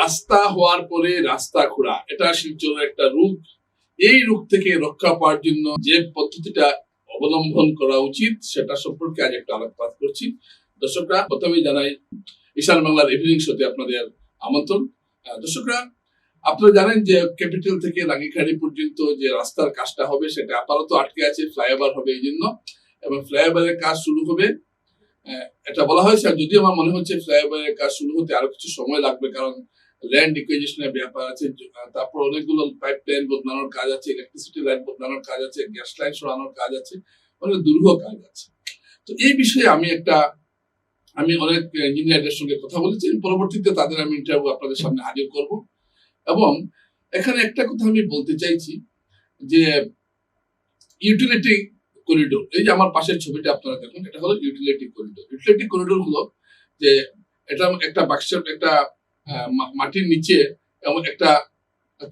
রাস্তা হওয়ার পরে রাস্তা খোঁড়া, এটা শিলচরের একটা রূপ। এই রূপ থেকে রক্ষা পাওয়ার জন্য যে পদ্ধতিটা অবলম্বন করা উচিত সেটা সম্পর্কে আজ একটা আলোকপাত করছি। দর্শকরা, প্রথমেই জানাই ঈশান বাংলার ইভিনিং শোতে আপনাদের আমন্ত্রণ। দর্শকরা, আপনারা জানেন যে ক্যাপিটাল থেকে রাঙ্গিখাড়ি পর্যন্ত যে রাস্তার কাজটা হবে সেটা আপাতত আটকে আছে, ফ্লাইওভার হবে এই জন্য, এবং ফ্লাইওভারের কাজ শুরু হবে এটা বলা হয়েছে। আর যদিও আমার মনে হচ্ছে ফ্লাইওভারের কাজ শুরু হতে আরো কিছু সময় লাগবে, কারণ ল্যান্ড ইকুইজিশনের ব্যাপার আছে, তারপর অনেকগুলো পাইপ লাইন বদলানোর কাজ আছে, ইলেকট্রিসিটি লাইন বদলানোর কাজ আছে, গ্যাস লাইন সরানোর কাজ আছে, অনেক দুর্ঘ কাজ আছে। তো এই বিষয়ে আমি অনেক ইঞ্জিনিয়ারদের সঙ্গে কথা বলেছি, পরবর্তীতে তাদের আমি ইন্টারভিউ আপনাদের সামনে হাজির করব। এবং এখানে একটা কথা আমি বলতে চাইছি যে ইউটিলিটি করিডোর, এই যে আমার পাশের ছবিটা আপনারা দেখুন, এটা হলো ইউটিলিটি করিডোর। ইউটিলিটি করিডোর হলো যে এটা একটা বাক্সের একটা মাটির নিচে এমন একটা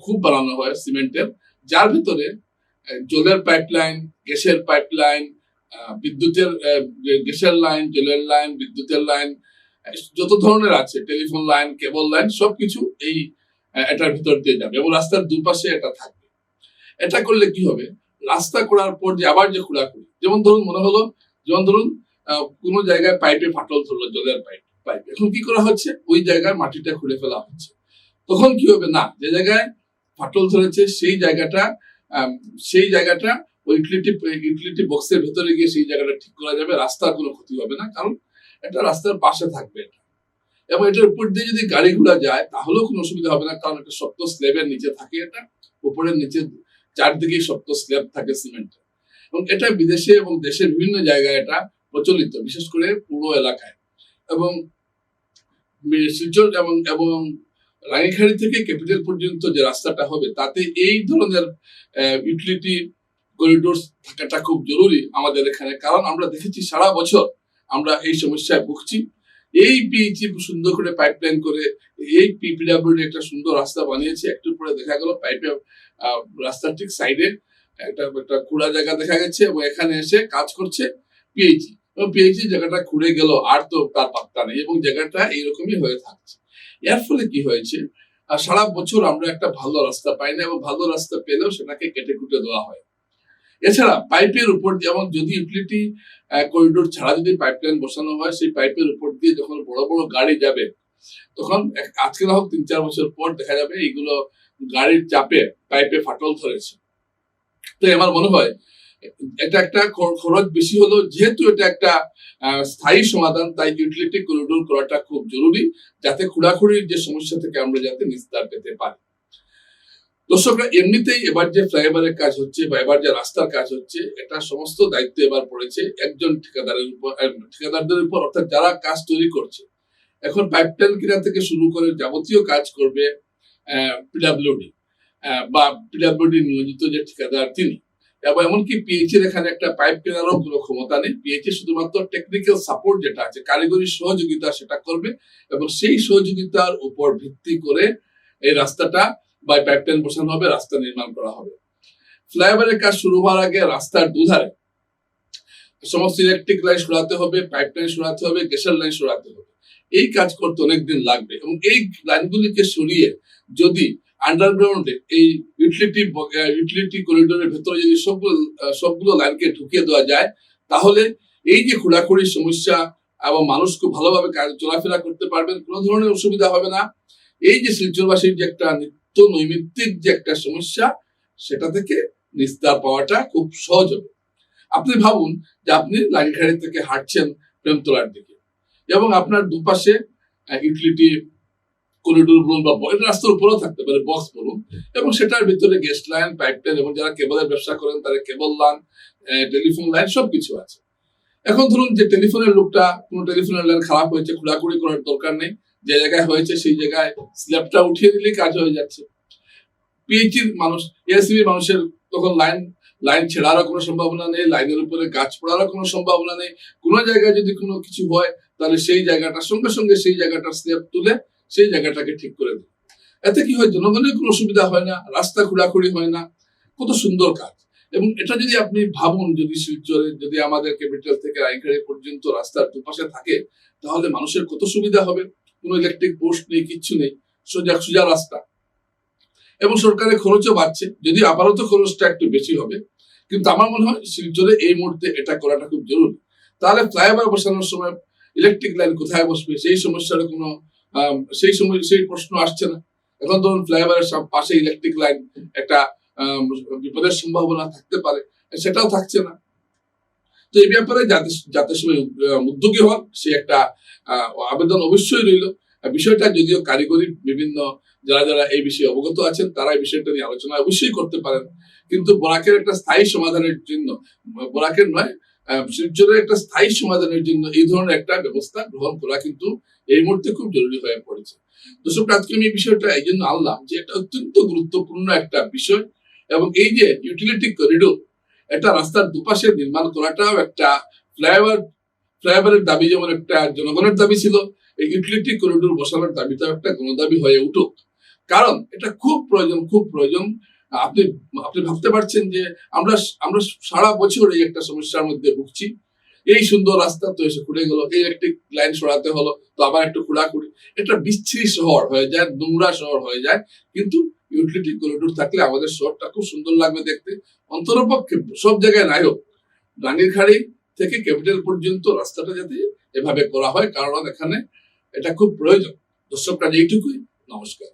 খুব বানানো হয় সিমেন্টের, যার ভিতরে জলের পাইপলাইন, গ্যাসের পাইপলাইন, বিদ্যুতের গ্যাসের লাইন, জলের লাইন, বিদ্যুতের লাইন, যত ধরনের আছে, টেলিফোন লাইন, কেবল লাইন, সবকিছু এই এটার ভিতর দিয়ে যাবে এবং রাস্তার দুপাশে এটা থাকবে। এটা করলে কি হবে, রাস্তা করার পর যে আবার যে খোঁড়াখুড়ি, যেমন ধরুন কোন জায়গায় পাইপে ফাটল ধরলো, জলের পাইপ, এখন কি করা হচ্ছে, ওই জায়গায় মাটিটা খুঁড়ে ফেলা হচ্ছে। তখন কি হবে, না, যে জায়গায় ফাটল ধরেছে সেই জায়গাটা ওই ইউটিলিটি বক্সের ভেতরে গিয়ে সেই জায়গাটা ঠিক করা যাবে, রাস্তার কোনো ক্ষতি হবে না, কারণ এটা রাস্তার পাশে থাকবে এটা। এবং এটার উপর দিয়ে যদি গাড়ি ঘোড়া যায় তাহলেও কোনো অসুবিধা হবে না, কারণ এটা শক্ত স্ল্যাবের নিচে থাকে, এটা উপরের নিচে চারদিকে শক্ত স্ল্যাব থাকে সিমেন্ট। এবং এটা বিদেশে এবং দেশের বিভিন্ন জায়গায় এটা প্রচলিত, বিশেষ করে পুরো এলাকায়। এবং শিলচর এবং রাঙ্গিখাড়ি থেকে ক্যাপিটাল পর্যন্ত যে রাস্তাটা হবে তাতে এই ধরনের ইউটিলিটি করিডোর থাকাটা খুব জরুরি আমাদের এখানে, কারণ আমরা দেখেছি সারা বছর আমরা এই সমস্যায় ভুগছি। এই পিএইচই সুন্দর করে পাইপলাইন করে এই পিডব্লিউডি একটা সুন্দর রাস্তা বানিয়েছে, একটু পরে দেখা গেল পাইপে রাস্তার ঠিক সাইডে একটা খোঁড়া জায়গা দেখা গেছে এবং এখানে এসে কাজ করছে পিএইচই, এবং পিএইচই জায়গাটা খুঁড়ে গেল, আর তো তার পাত্তা নেই, এবং জায়গাটা এইরকমই হয়ে থাকছে। এর ফলে কি হয়েছে, সারা বছর আমরা একটা ভালো রাস্তা পাই না, এবং ভালো রাস্তা পেলেও সেটাকে কেটে কুটে দেওয়া হয়। এছাড়া পাইপের উপর, যেমন যদি ইউটিলিটি করিডোর ছাড়া যদি পাইপলাইন বসানো হয়, সেই পাইপের উপর দিয়ে যখন বড় বড় গাড়ি যাবে, তখন আজকে না হোক 3-4 বছর পর দেখা যাবে এইগুলো গাড়ির চাপে পাইপে ফাটল ধরেছে। তো আমার মনে হয় এটা একটা খরচ বেশি হলো, যেহেতু এটা একটা স্থায়ী সমাধান, তাই ইউটিলিটি করিডোর করাটা খুব জরুরি, যাতে খোঁড়াখুড়ির যে সমস্যা থেকে আমরা যাতে নিস্তার পেতে পারি। দর্শকরা, এমনিতেই এবার যে ফ্লাইওভারের কাজ হচ্ছে বা এবার যে রাস্তার কাজ হচ্ছে, এটা সমস্ত দায়িত্ব এবার পড়েছে একজন ঠিকাদারদের উপর, অর্থাৎ যারা কাজ তৈরি করছে। এখন পাইপলাইন কিনা থেকে শুরু করে যাবতীয় কাজ করবে পিডব্লিউডি বা পিডব্লিউডি নিয়োজিত যে ঠিকাদার তিনি, এবং এমনকি পিএইচ এর এখানে একটা পাইপ কেনারও কোনো ক্ষমতা নেই। পিএইচ শুধুমাত্র টেকনিক্যাল সাপোর্ট যেটা আছে, কারিগরি সহযোগিতা, সেটা করবে, এবং সেই সহযোগিতার উপর ভিত্তি করে এই রাস্তাটা বা পাইপলাইন বসানো হবে, রাস্তা নির্মাণ করা হবে। ফ্লাইওভারের কাজ শুরু হওয়ার আগে রাস্তার দুধারে সমস্ত ইলেকট্রিক লাইন সরাতে হবে, পাইপলাইন সরাতে হবে, গ্যাসের লাইন সরাতে হবে। এই কাজ করতে অনেকদিন লাগবে, এবং এই লাইনগুলিকে সরিয়ে যদি আন্ডারগ্রাউন্ডে এই ইউটিলিটি করিডোরের ভেতরে যদি সবগুলো লাইনকে ঢুকিয়ে দেওয়া যায়, তাহলে এই যে খোঁড়াখুড়ির সমস্যা এবং মানুষ খুব ভালোভাবে চলাফেরা করতে পারবেন, কোনো ধরনের অসুবিধা হবে না। এই যে শিলচরবাসীর যে একটা নিত্য নৈমিত্তিক যে একটা সমস্যা, সেটা থেকে নিস্তার পাওয়াটা খুব সহজ হবে। আপনি ভাবুন যে আপনি রাঙ্গিখাড়ি থেকে হাঁটছেন প্রেমতলার দিকে, এবং আপনার দুপাশে ইউটিলিটি করিডোর বলুন বা রাস্তার উপরেও থাকতে পারে বক্স বলুন, এবং সেটার ভিতরে গ্যাস লাইন, পাইপলাইন, এবং যারা কেবলের ব্যবসা করেন তারা কেবল লাইন, টেলিফোন লাইন, সবকিছু আছে। এখন ধরুন যে টেলিফোনের লোকটা, কোনো টেলিফোনের লাইন খারাপ হয়েছে, খোঁড়াখুড়ি করার দরকার নেই, যে জায়গায় হয়েছে সেই জায়গায় স্ল্যাবটা উঠিয়ে দিলেই কাজ হয়ে যাচ্ছে। পিএইচির মানুষ, এসিবির মানুষের তখন লাইন ছেড়ারও কোনো সম্ভাবনা নেই, লাইনের উপরে গাছ পড়ারও কোনো সম্ভাবনা নেই। কোনো জায়গায় যদি কোনো কিছু হয়, তাহলে সেই জায়গাটা সঙ্গে সঙ্গে সেই জায়গাটার স্ল্যাব তুলে সেই জায়গাটাকে ঠিক করে দেয়। এতে কি হয়, জনগণের কোনো অসুবিধা হয় না, রাস্তা খোঁড়াখুড়ি হয় না, কত সুন্দর কাজ। এবং এটা যদি আপনি ভাবুন, যদি শিলচরে যদি আমাদের ক্যাপিটাল থেকে রাঙ্গিখাড়ি পর্যন্ত রাস্তার দুপাশে থাকে, তাহলে মানুষের কত সুবিধা হবে। কোনো ইলেকট্রিক পোস্ট নেই, কিচ্ছু নেই, সোজা সোজা রাস্তা, এবং সরকারের খরচও বাড়ছে, যদিও আপাতত খরচটা একটু বেশি হবে, কিন্তু আমার মনে হয় শিলচরে এই মুহূর্তে এটা করাটা খুব জরুরি। তাহলে ফ্লাইওভার বসানোর সময় ইলেকট্রিক লাইন কোথায় বসবে সেই সমস্যার কোনো সেই প্রশ্ন আসছে না। এখন ধরুন ফ্লাইওভারের পাশে ইলেকট্রিক লাইন, একটা বিপদের সম্ভাবনা থাকতে পারে, সেটাও থাকছে না। তো এই ব্যাপারে যাতে সবাই উদ্যোগী হন, সে একটা আবেদন অবশ্যই রইল। বিষয়টা যদিও কারিগরি বিভিন্ন যারা এই বিষয়ে অবগত আছেন তারা এই বিষয়টা নিয়ে আলোচনা অবশ্যই করতে পারেন, কিন্তু বরাকের একটা স্থায়ী সমাধানের জন্য, বরাকের নয় শিলচরের একটা স্থায়ী সমাধানের জন্য এই ধরনের একটা ব্যবস্থা গ্রহণ করা কিন্তু এই মুহূর্তে খুব জরুরি হয়ে পড়েছে। দর্শক, আজকে আমি এই বিষয়টা এই জন্য আনলাম যে এটা অত্যন্ত গুরুত্বপূর্ণ একটা বিষয়, এবং এই যে ইউটিলিটি করিডোর, এটা রাস্তার দুপাশে নির্মাণ করাটাও একটা ফ্লাইওভারের দাবি যেমন একটা জনগণের দাবি ছিল, এই ইউটিলিটি করিডোর বসানোর দাবিটাও একটা গণদাবি হয়ে উঠুক, কারণ এটা খুব প্রয়োজন, খুব প্রয়োজন। আপনি আপনি ভাবতে পারছেন যে আমরা আমরা সারা বছর এই একটা সমস্যার মধ্যে ভুগছি। এই সুন্দর রাস্তা তো এসে খুঁড়ে গেল, এই ইলেকট্রিক লাইন সরাতে হলো, তো আবার একটু খোঁড়াখুড়ি, একটা বিচ্ছিরি শহর হয়ে যায়, নোংরা শহর হয়ে যায়। কিন্তু ইউটিলিটি করিডোর থাকলে আমাদের শহরটা খুব সুন্দর লাগবে দেখতে। অন্তরপক্ষে সব জায়গায় নাই হোক, রানীরখাড়ি থেকে ক্যাপিটাল পর্যন্ত রাস্তাটা যাতে এভাবে করা হয়, কারণ এখানে এটা খুব প্রয়োজন। দর্শকরা এইটুকুই, নমস্কার।